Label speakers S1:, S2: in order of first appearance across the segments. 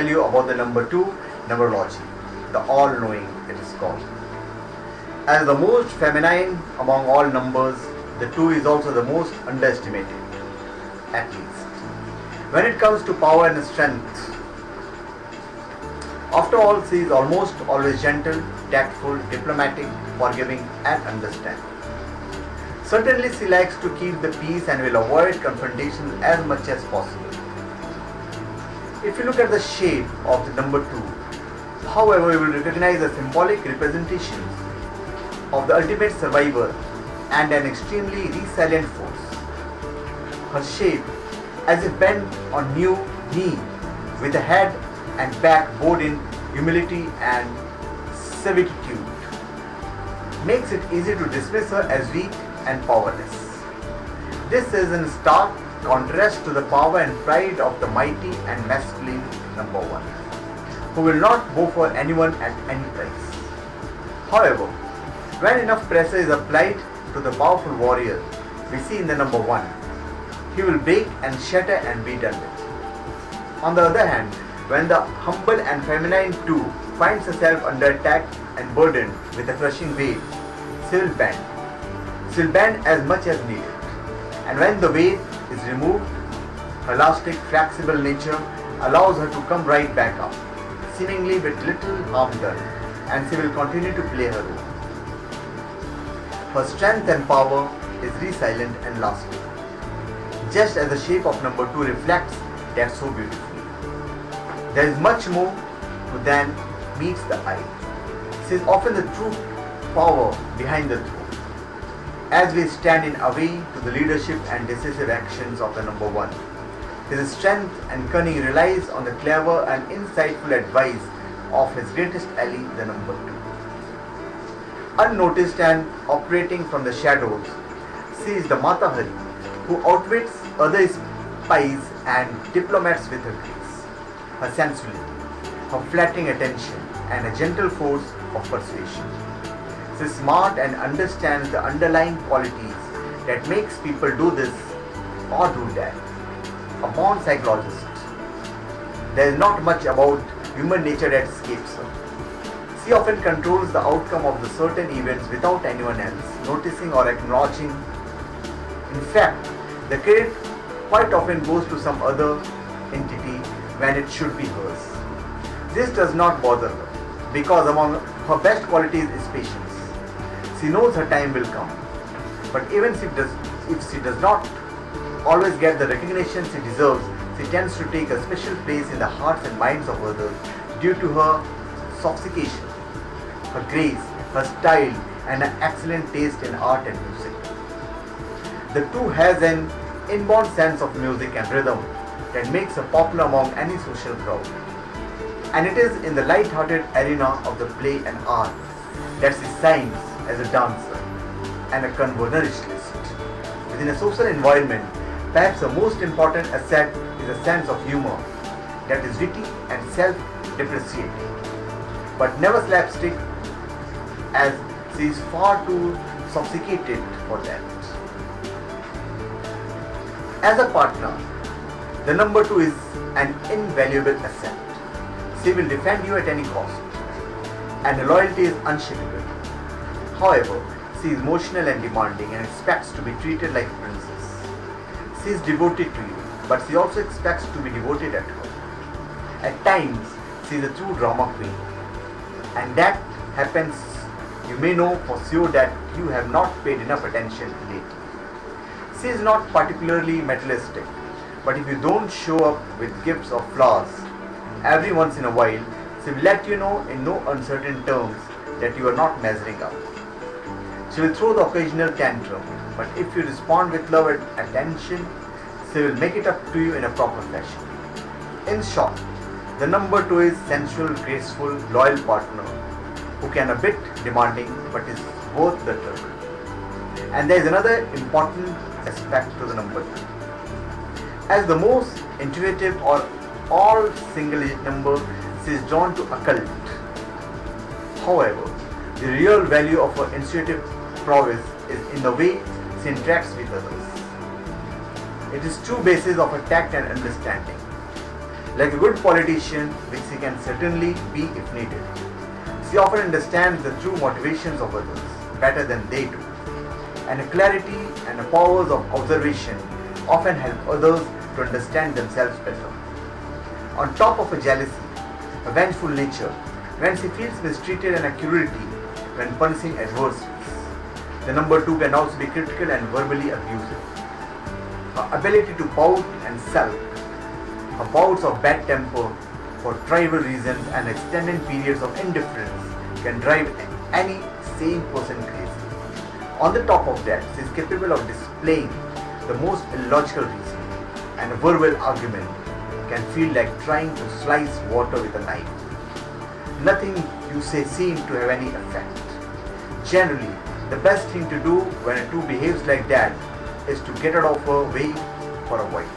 S1: tell you about the number 2, numerology, the all-knowing it is called. As the most feminine among all numbers, the 2 is also the most underestimated, at least. When it comes to power and strength, after all, she is almost always gentle, tactful, diplomatic, forgiving and understanding. Certainly she likes to keep the peace and will avoid confrontation as much as possible. If you look at the shape of the number 2, however, you will recognize the symbolic representations of the ultimate survivor and an extremely resilient force. Her shape, as if bent on new knee, with a head and back bowed in humility and servitude, makes it easy to dismiss her as weak and powerless. This is in stark contrast to the power and pride of the mighty and masculine number 1, who will not bow for anyone at any price. However, when enough pressure is applied to the powerful warrior we see in the number 1, he will break and shatter and be done with. On the other hand, when the humble and feminine 2 finds herself under attack and burdened with a crushing weight, she will bend. She will bend as much as needed. And when the weight is removed, her elastic, flexible nature allows her to come right back up, seemingly with little harm done, and she will continue to play her role. Her strength and power is resilient and lasting, just as the shape of number 2 reflects that so beautifully. There is much more to than meets the eye. She is often the true power behind the throne. As we stand in away to the leadership and decisive actions of the number 1, his strength and cunning relies on the clever and insightful advice of his greatest ally, the number 2. Unnoticed and operating from the shadows, she is the Mata Hari, who outwits other spies and diplomats with her grace, her sensuality, her flattering attention, and a gentle force of persuasion. She is smart and understands the underlying qualities that makes people do this or do that. A born psychologist, there is not much about human nature that escapes her. She often controls the outcome of the certain events without anyone else noticing or acknowledging. In fact, the credit quite often goes to some other entity when it should be hers. This does not bother her, because among her best qualities is patience. She knows her time will come, but even if she does not always get the recognition she deserves, she tends to take a special place in the hearts and minds of others due to her sophistication, her grace, her style, and her excellent taste in art and music. The 2 has an inborn sense of music and rhythm that makes her popular among any social crowd. And it is in the light-hearted arena of the play and art that she shines as a dancer and a conversationalist. Within a social environment, perhaps the most important asset is a sense of humor that is witty and self-depreciating, but never slapstick, as she is far too sophisticated for that. As a partner, the number 2 is an invaluable asset. She will defend you at any cost, and her loyalty is unshakable. However, she is emotional and demanding and expects to be treated like a princess. She is devoted to you, but she also expects to be devoted at her. At times, she is a true drama queen, and that happens. You may know for sure that you have not paid enough attention lately. She is not particularly materialistic, but if you don't show up with gifts or flowers every once in a while, she will let you know in no uncertain terms that you are not measuring up. She will throw the occasional tantrum, but if you respond with love and attention, she will make it up to you in a proper fashion. In short, the number 2 is sensual, graceful, loyal partner who can a bit demanding but is worth the trouble. And there is another important aspect to the number 2. As the most intuitive or all single-digit number, she is drawn to occult. However, the real value of her intuitive prowess is in the way she interacts with others. It is true basis of her tact and understanding. Like a good politician, which she can certainly be if needed. She often understands the true motivations of others better than they do. And her clarity and her powers of observation often help others to understand themselves better. On top of her jealousy, a vengeful nature, when she feels mistreated and a cruelty when punishing adversaries. The number 2 can also be critical and verbally abusive. Her ability to pout and sulk, her bouts of bad temper for trivial reasons and extended periods of indifference can drive any sane person crazy. On the top of that, she is capable of displaying the most illogical reason, and a verbal argument can feel like trying to slice water with a knife. Nothing you say seems to have any effect. Generally, the best thing to do when a 2 behaves like that is to get out of her way for a while,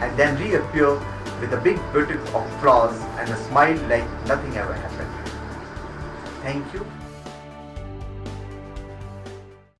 S1: and then reappear with a big bouquet of flowers and a smile like nothing ever happened. Thank you.